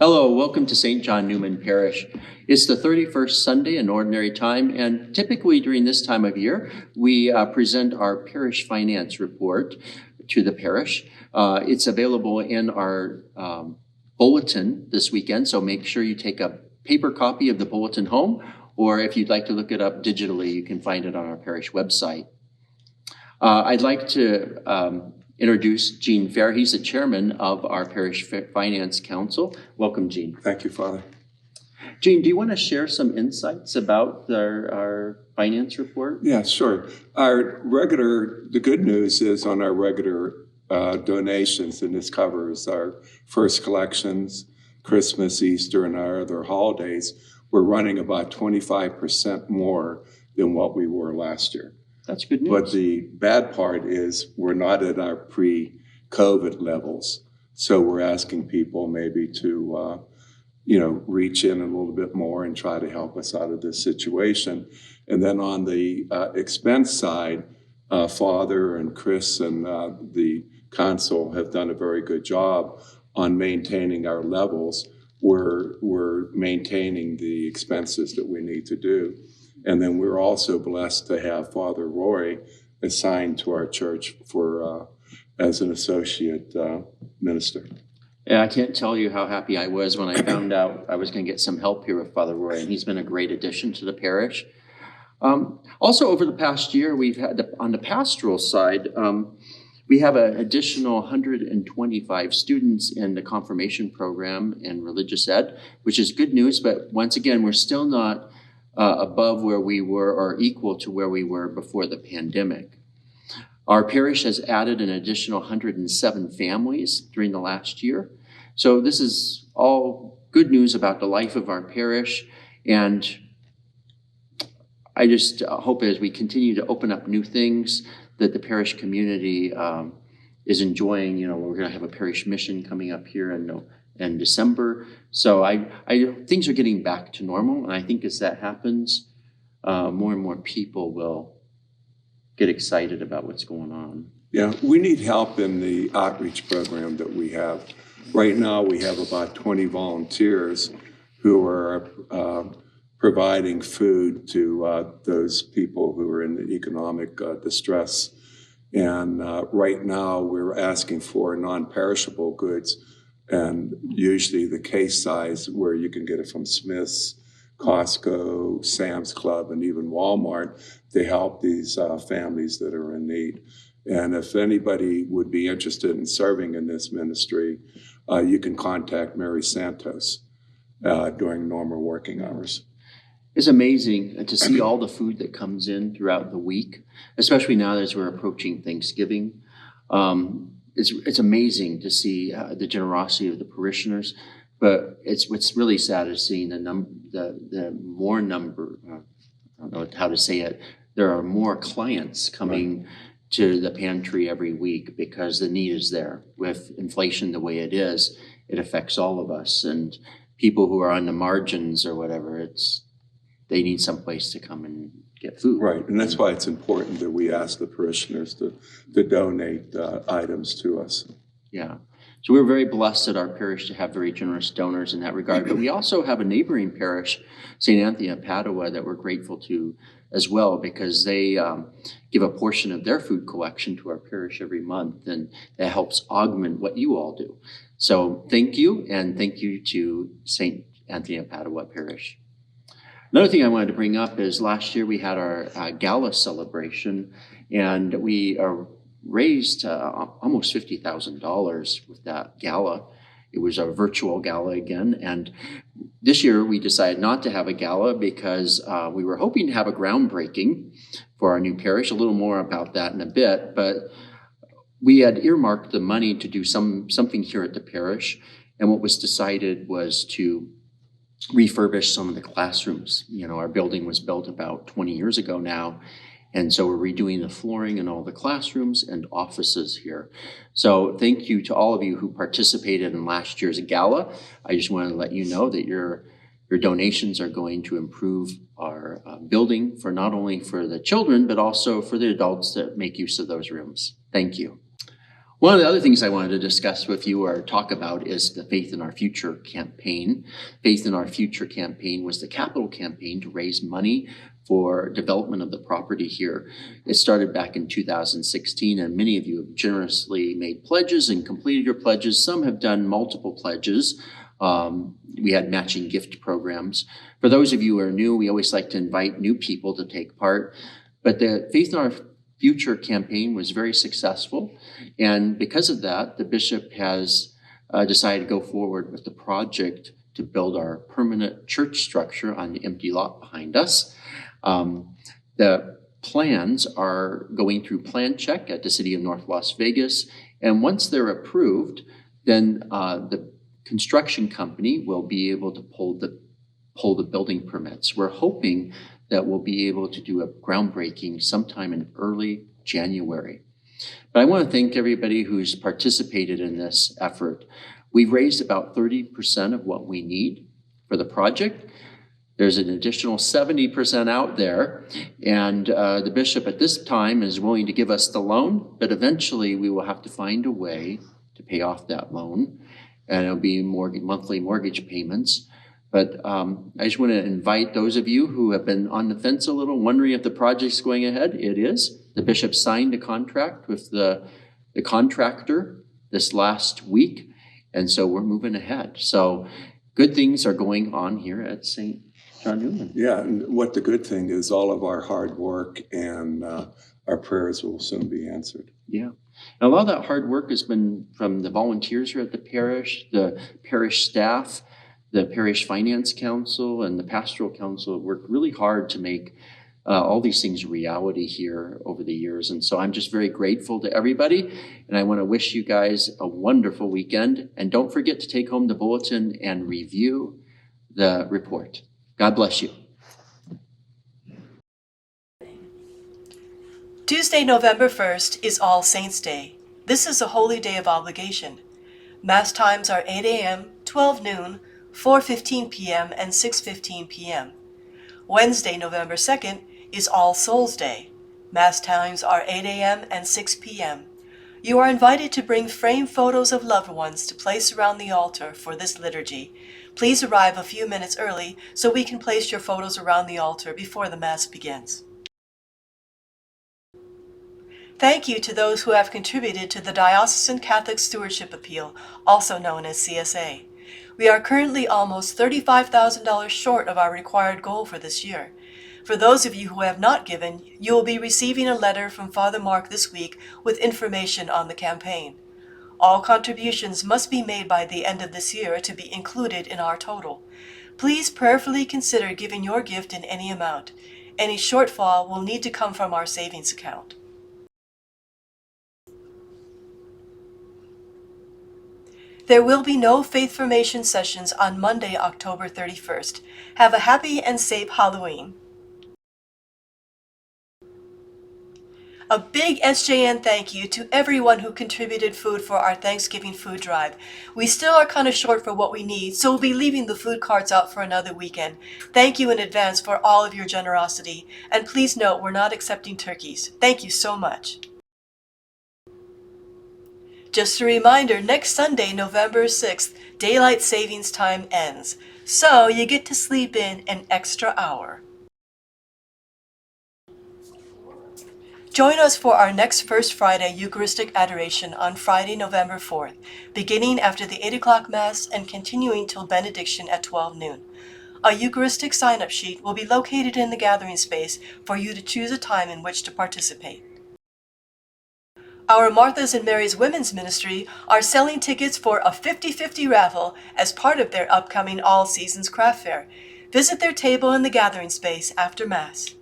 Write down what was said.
Hello, welcome to St. John Newman Parish. It's the 31st Sunday in Ordinary Time, and typically during this time of year, we present our parish finance report to the parish. It's available in our bulletin this weekend, so make sure you take a paper copy of the bulletin home, or if you'd like to look it up digitally, you can find it on our parish website. I'd like to introduce Gene Fair. He's the chairman of our Parish Finance Council. Welcome, Gene. Thank you, Father. Gene, do you want to share some insights about our finance report? Yeah, sure. The good news is on our regular donations, and this covers our first collections, Christmas, Easter, and our other holidays, we're running about 25% more than what we were last year. That's good news. But the bad part is we're not at our pre-COVID levels. So we're asking people maybe to, reach in a little bit more and try to help us out of this situation. And then on the expense side, Father and Chris and the council have done a very good job on maintaining our levels. We're maintaining the expenses that we need to do. And then we're also blessed to have Father Roy assigned to our church for as an associate minister. Yeah, I can't tell you how happy I was when I found out I was going to get some help here with Father Roy, and he's been a great addition to the parish. Also, over the past year, we've had on the pastoral side, we have an additional 125 students in the confirmation program in religious ed, which is good news. But once again, we're still not above where we were or equal to where we were before the pandemic. Our parish has added an additional 107 families during the last year. So this is all good news about the life of our parish. And I just hope as we continue to open up new things that the parish community is enjoying. We're going to have a parish mission coming up here in December. So I things are getting back to normal, and I think as that happens, more and more people will get excited about what's going on. Yeah, we need help in the outreach program that we have. Right now, we have about 20 volunteers who are providing food to those people who are in economic distress. And right now, we're asking for non-perishable goods, and usually the case size where you can get it from Smith's, Costco, Sam's Club, and even Walmart to help these families that are in need. And if anybody would be interested in serving in this ministry, you can contact Mary Santos during normal working hours. It's amazing to see all the food that comes in throughout the week, especially now as we're approaching Thanksgiving. It's amazing to see the generosity of the parishioners, but what's really sad is seeing the more number. I don't know how to say it. There are more clients coming to the pantry every week because the need is there. With inflation the way it is, it affects all of us, and people who are on the margins or whatever. They need some place to come and get food. Right, and that's why it's important that we ask the parishioners to donate items to us. Yeah, so we're very blessed at our parish to have very generous donors in that regard. But we also have a neighboring parish, St. Anthony of Padua, that we're grateful to as well, because they give a portion of their food collection to our parish every month, and that helps augment what you all do. So thank you, and thank you to St. Anthony of Padua Parish. Another thing I wanted to bring up is last year we had our gala celebration, and we raised almost $50,000 with that gala. It was a virtual gala again, and this year we decided not to have a gala because we were hoping to have a groundbreaking for our new parish. A little more about that in a bit, but we had earmarked the money to do something here at the parish, and what was decided was to refurbish some of the classrooms. Our building was built about 20 years ago now, and so we're redoing the flooring in all the classrooms and offices here. So thank you to all of you who participated in last year's gala. I just wanted to let you know that your donations are going to improve our building for not only for the children, but also for the adults that make use of those rooms. Thank you. One of the other things I wanted to discuss with you or talk about is the Faith in Our Future campaign. Faith in Our Future campaign was the capital campaign to raise money for development of the property here. It started back in 2016, and many of you have generously made pledges and completed your pledges. Some have done multiple pledges. We had matching gift programs. For those of you who are new, we always like to invite new people to take part. But the Faith in Our Future campaign was very successful. And because of that, the bishop has decided to go forward with the project to build our permanent church structure on the empty lot behind us. The plans are going through plan check at the City of North Las Vegas. And once they're approved, then the construction company will be able to pull the building permits. We're hoping that we'll be able to do a groundbreaking sometime in early January. But I want to thank everybody who's participated in this effort. We've raised about 30% of what we need for the project. There's an additional 70% out there, and the bishop at this time is willing to give us the loan, but eventually we will have to find a way to pay off that loan, and it'll be monthly mortgage payments. But I just want to invite those of you who have been on the fence a little, wondering if the project's going ahead. It is. The bishop signed a contract with the contractor this last week, and so we're moving ahead. So good things are going on here at St. John Neumann. Yeah, and what the good thing is all of our hard work and our prayers will soon be answered. Yeah. And a lot of that hard work has been from the volunteers here at the parish, the parish staff, the parish finance council, and the pastoral council have worked really hard to make all these things a reality here over the years. And so I'm just very grateful to everybody. And I want to wish you guys a wonderful weekend. And don't forget to take home the bulletin and review the report. God bless you. Tuesday, November 1st is All Saints' Day. This is a holy day of obligation. Mass times are 8 a.m., 12 noon, 4:15 p.m., and 6:15 p.m. Wednesday, November 2nd is All Souls' Day. Mass times are 8 a.m. and 6 p.m. You are invited to bring framed photos of loved ones to place around the altar for this liturgy. Please arrive a few minutes early so we can place your photos around the altar before the Mass begins. Thank you to those who have contributed to the Diocesan Catholic Stewardship Appeal, also known as CSA. We are currently almost $35,000 short of our required goal for this year. For those of you who have not given, you will be receiving a letter from Father Mark this week with information on the campaign. All contributions must be made by the end of this year to be included in our total. Please prayerfully consider giving your gift in any amount. Any shortfall will need to come from our savings account. There will be no faith formation sessions on Monday, October 31st. Have a happy and safe Halloween. A big SJN thank you to everyone who contributed food for our Thanksgiving food drive. We still are kind of short for what we need, so we'll be leaving the food carts out for another weekend. Thank you in advance for all of your generosity. And please note, we're not accepting turkeys. Thank you so much. Just a reminder, next Sunday, November 6th, daylight savings time ends. So you get to sleep in an extra hour. Join us for our next First Friday Eucharistic Adoration on Friday, November 4th, beginning after the 8 o'clock Mass and continuing till benediction at 12 noon. A Eucharistic sign-up sheet will be located in the gathering space for you to choose a time in which to participate. Our Martha's and Mary's Women's Ministry are selling tickets for a 50-50 raffle as part of their upcoming All Seasons Craft Fair. Visit their table in the gathering space after Mass.